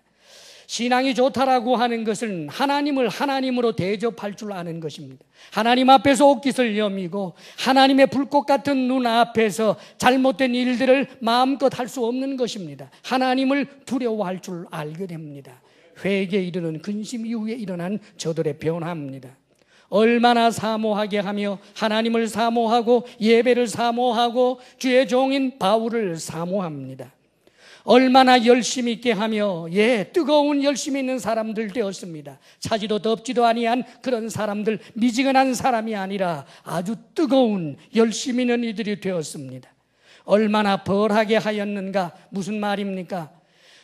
신앙이 좋다라고 하는 것은 하나님을 하나님으로 대접할 줄 아는 것입니다. 하나님 앞에서 옷깃을 여미고 하나님의 불꽃 같은 눈 앞에서 잘못된 일들을 마음껏 할 수 없는 것입니다. 하나님을 두려워할 줄 알게 됩니다. 회개에 이르는 근심 이후에 일어난 저들의 변화입니다. 얼마나 사모하게 하며 하나님을 사모하고 예배를 사모하고 주의 종인 바울을 사모합니다. 얼마나 열심히 있게 하며 뜨거운 열심히 있는 사람들 되었습니다. 차지도 덥지도 아니한 그런 사람들, 미지근한 사람이 아니라 아주 뜨거운 열심히 있는 이들이 되었습니다. 얼마나 벌하게 하였는가. 무슨 말입니까?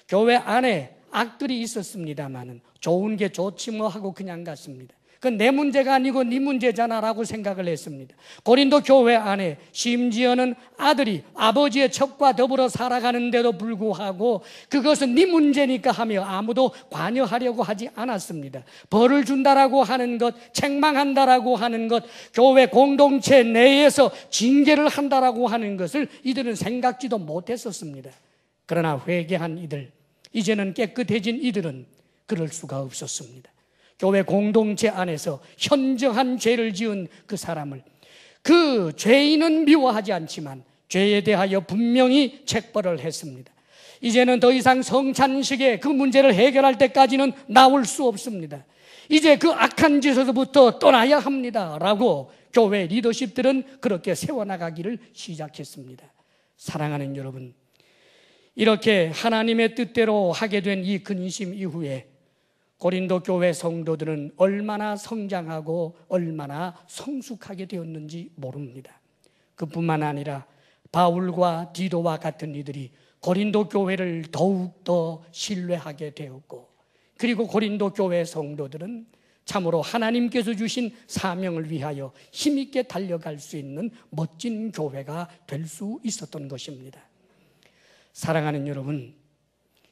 교회 안에 악들이 있었습니다마는 좋은 게 좋지 뭐 하고 그냥 갔습니다. 그건 내 문제가 아니고 네 문제잖아 라고 생각을 했습니다. 고린도 교회 안에 심지어는 아들이 아버지의 첩과 더불어 살아가는데도 불구하고 그것은 네 문제니까 하며 아무도 관여하려고 하지 않았습니다. 벌을 준다라고 하는 것, 책망한다라고 하는 것, 교회 공동체 내에서 징계를 한다라고 하는 것을 이들은 생각지도 못했었습니다. 그러나 회개한 이들, 이제는 깨끗해진 이들은 그럴 수가 없었습니다. 교회 공동체 안에서 현저한 죄를 지은 그 사람을 그 죄인은 미워하지 않지만 죄에 대하여 분명히 책벌을 했습니다. 이제는 더 이상 성찬식에 그 문제를 해결할 때까지는 나올 수 없습니다. 이제 그 악한 짓에서부터 떠나야 합니다 라고 교회 리더십들은 그렇게 세워나가기를 시작했습니다. 사랑하는 여러분, 이렇게 하나님의 뜻대로 하게 된 이 근심 이후에 고린도 교회 성도들은 얼마나 성장하고 얼마나 성숙하게 되었는지 모릅니다. 그뿐만 아니라 바울과 디도와 같은 이들이 고린도 교회를 더욱더 신뢰하게 되었고, 그리고 고린도 교회 성도들은 참으로 하나님께서 주신 사명을 위하여 힘있게 달려갈 수 있는 멋진 교회가 될 수 있었던 것입니다. 사랑하는 여러분,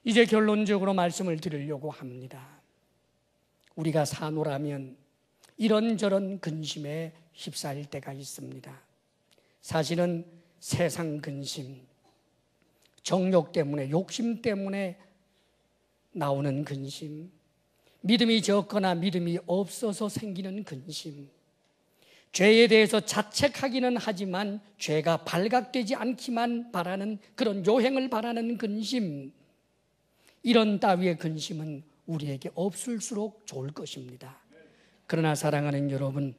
이제 결론적으로 말씀을 드리려고 합니다. 우리가 사노라면 이런저런 근심에 휩싸일 때가 있습니다. 사실은 세상 근심, 정욕 때문에, 욕심 때문에 나오는 근심, 믿음이 적거나 믿음이 없어서 생기는 근심, 죄에 대해서 자책하기는 하지만 죄가 발각되지 않기만 바라는 그런 요행을 바라는 근심, 이런 따위의 근심은 우리에게 없을수록 좋을 것입니다. 그러나 사랑하는 여러분,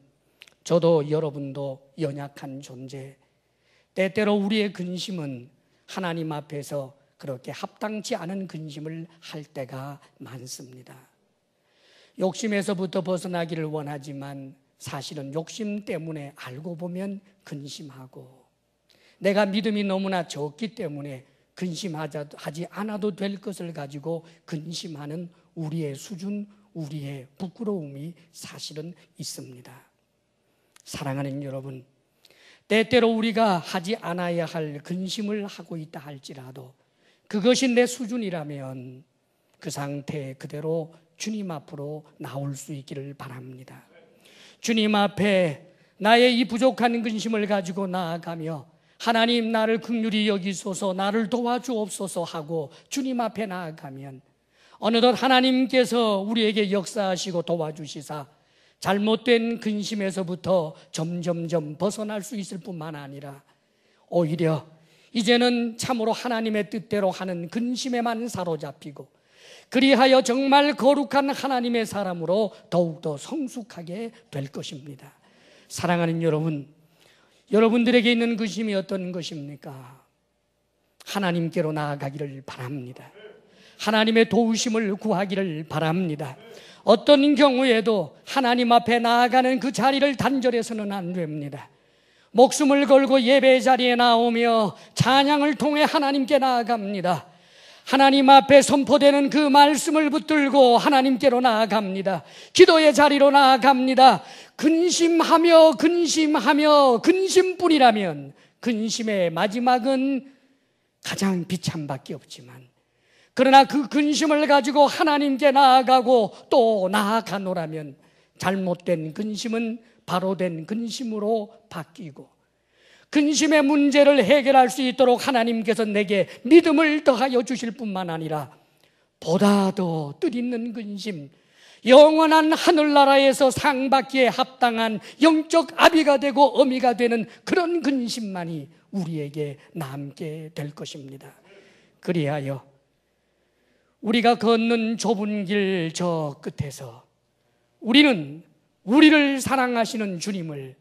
저도 여러분도 연약한 존재, 때때로 우리의 근심은 하나님 앞에서 그렇게 합당치 않은 근심을 할 때가 많습니다. 욕심에서부터 벗어나기를 원하지만 사실은 욕심 때문에 알고 보면 근심하고, 내가 믿음이 너무나 적기 때문에 근심하지 않아도 될 것을 가지고 근심하는 우리의 수준, 우리의 부끄러움이 사실은 있습니다. 사랑하는 여러분, 때때로 우리가 하지 않아야 할 근심을 하고 있다 할지라도 그것이 내 수준이라면 그 상태 그대로 주님 앞으로 나올 수 있기를 바랍니다. 주님 앞에 나의 이 부족한 근심을 가지고 나아가며 하나님, 나를 긍휼히 여기소서, 나를 도와주옵소서 하고 주님 앞에 나아가면 어느덧 하나님께서 우리에게 역사하시고 도와주시사 잘못된 근심에서부터 점점점 벗어날 수 있을 뿐만 아니라 오히려 이제는 참으로 하나님의 뜻대로 하는 근심에만 사로잡히고, 그리하여 정말 거룩한 하나님의 사람으로 더욱더 성숙하게 될 것입니다. 사랑하는 여러분, 여러분들에게 있는 근심이 어떤 것입니까? 하나님께로 나아가기를 바랍니다. 하나님의 도우심을 구하기를 바랍니다. 어떤 경우에도 하나님 앞에 나아가는 그 자리를 단절해서는 안 됩니다. 목숨을 걸고 예배 자리에 나오며 찬양을 통해 하나님께 나아갑니다. 하나님 앞에 선포되는 그 말씀을 붙들고 하나님께로 나아갑니다. 기도의 자리로 나아갑니다. 근심하며 근심뿐이라면 근심의 마지막은 가장 비참밖에 없지만, 그러나 그 근심을 가지고 하나님께 나아가고 또 나아가노라면 잘못된 근심은 바로된 근심으로 바뀌고, 근심의 문제를 해결할 수 있도록 하나님께서 내게 믿음을 더하여 주실 뿐만 아니라 보다 더 뜻있는 근심, 영원한 하늘나라에서 상 받기에 합당한 영적 아비가 되고 어미가 되는 그런 근심만이 우리에게 남게 될 것입니다. 그리하여 우리가 걷는 좁은 길 저 끝에서 우리는 우리를 사랑하시는 주님을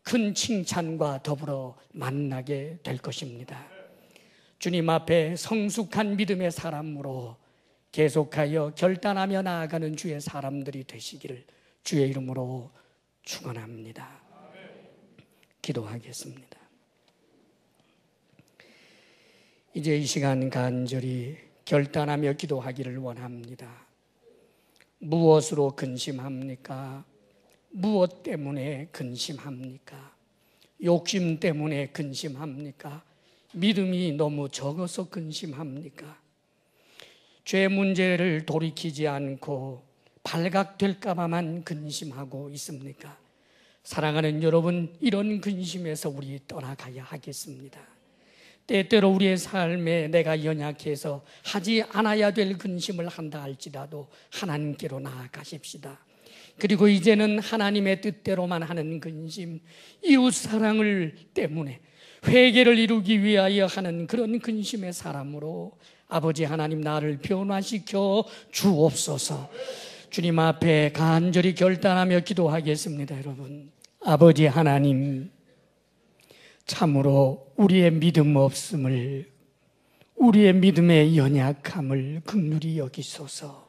큰 칭찬과 더불어 만나게 될 것입니다. 주님 앞에 성숙한 믿음의 사람으로 계속하여 결단하며 나아가는 주의 사람들이 되시기를 주의 이름으로 축원합니다. 기도하겠습니다. 이제 이 시간 간절히 결단하며 기도하기를 원합니다. 무엇으로 근심합니까? 무엇 때문에 근심합니까? 욕심 때문에 근심합니까? 믿음이 너무 적어서 근심합니까? 죄 문제를 돌이키지 않고 발각될까 봐만 근심하고 있습니까? 사랑하는 여러분, 이런 근심에서 우리 떠나가야 하겠습니다. 때때로 우리의 삶에 내가 연약해서 하지 않아야 될 근심을 한다 할지라도 하나님께로 나아가십시다. 그리고 이제는 하나님의 뜻대로만 하는 근심, 이웃사랑을 때문에 회개를 이루기 위하여 하는 그런 근심의 사람으로 아버지 하나님, 나를 변화시켜 주옵소서. 주님 앞에 간절히 결단하며 기도하겠습니다. 여러분, 아버지 하나님, 참으로 우리의 믿음 없음을, 우리의 믿음의 연약함을 긍휼히 여기소서.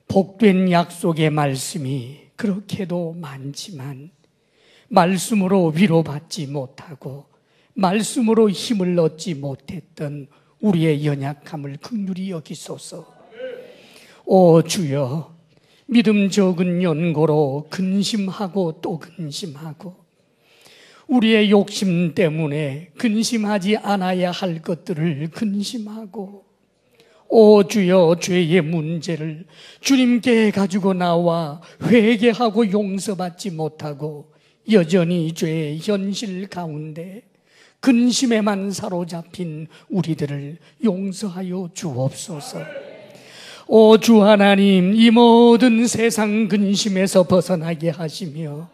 복된 약속의 말씀이 그렇게도 많지만 말씀으로 위로받지 못하고 말씀으로 힘을 얻지 못했던 우리의 연약함을 긍휼히 여기소서. 오 주여, 믿음 적은 연고로 근심하고 또 근심하고 우리의 욕심 때문에 근심하지 않아야 할 것들을 근심하고, 오 주여, 죄의 문제를 주님께 가지고 나와 회개하고 용서받지 못하고 여전히 죄의 현실 가운데 근심에만 사로잡힌 우리들을 용서하여 주옵소서. 오 주 하나님, 이 모든 세상 근심에서 벗어나게 하시며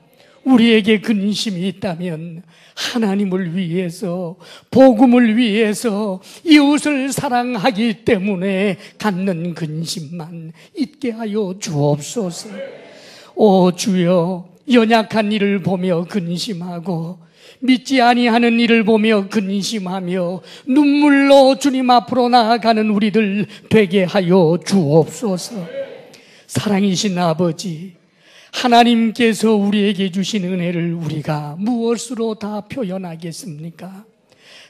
우리에게 근심이 있다면 하나님을 위해서, 복음을 위해서, 이웃을 사랑하기 때문에 갖는 근심만 있게 하여 주옵소서. 오 주여, 연약한 이를 보며 근심하고 믿지 아니하는 일을 보며 근심하며 눈물로 주님 앞으로 나아가는 우리들 되게 하여 주옵소서. 사랑이신 아버지, 하나님께서 우리에게 주신 은혜를 우리가 무엇으로 다 표현하겠습니까?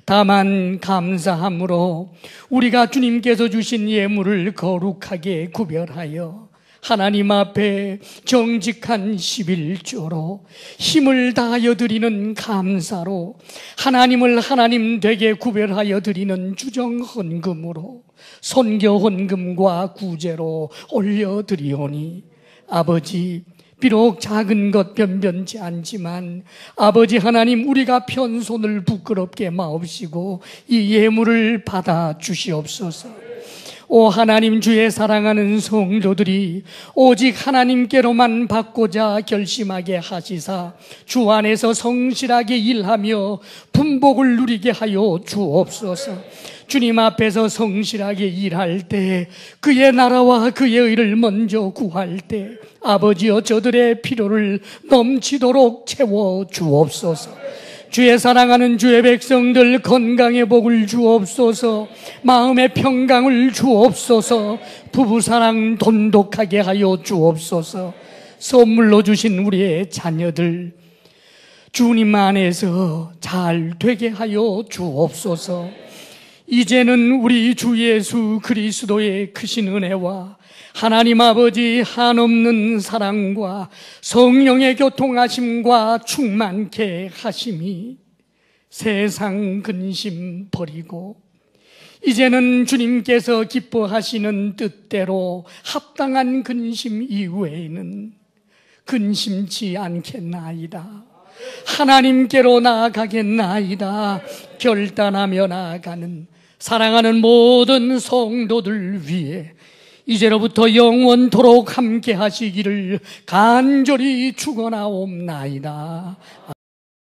다만 감사함으로 우리가 주님께서 주신 예물을 거룩하게 구별하여 하나님 앞에 정직한 11조로 힘을 다하여 드리는 감사로 하나님을 하나님 되게 구별하여 드리는 주정 헌금으로 선교 헌금과 구제로 올려드리오니, 아버지, 비록 작은 것 변변치 않지만 아버지 하나님, 우리가 편손을 부끄럽게 마옵시고 이 예물을 받아 주시옵소서. 오 하나님, 주의 사랑하는 성도들이 오직 하나님께로만 받고자 결심하게 하시사 주 안에서 성실하게 일하며 분복을 누리게 하여 주옵소서. 주님 앞에서 성실하게 일할 때, 그의 나라와 그의 의를 먼저 구할 때 아버지여, 저들의 필요를 넘치도록 채워 주옵소서. 주의 사랑하는 주의 백성들 건강의 복을 주옵소서. 마음의 평강을 주옵소서. 부부사랑 돈독하게 하여 주옵소서. 선물로 주신 우리의 자녀들 주님 안에서 잘 되게 하여 주옵소서. 이제는 우리 주 예수 그리스도의 크신 은혜와 하나님 아버지 한없는 사랑과 성령의 교통하심과 충만케 하심이 세상 근심 버리고 이제는 주님께서 기뻐하시는 뜻대로 합당한 근심 이외에는 근심치 않겠나이다. 하나님께로 나아가겠나이다. 결단하며 나아가는 사랑하는 모든 성도들 위해 이제로부터 영원토록 함께 하시기를 간절히 축원하옵나이다.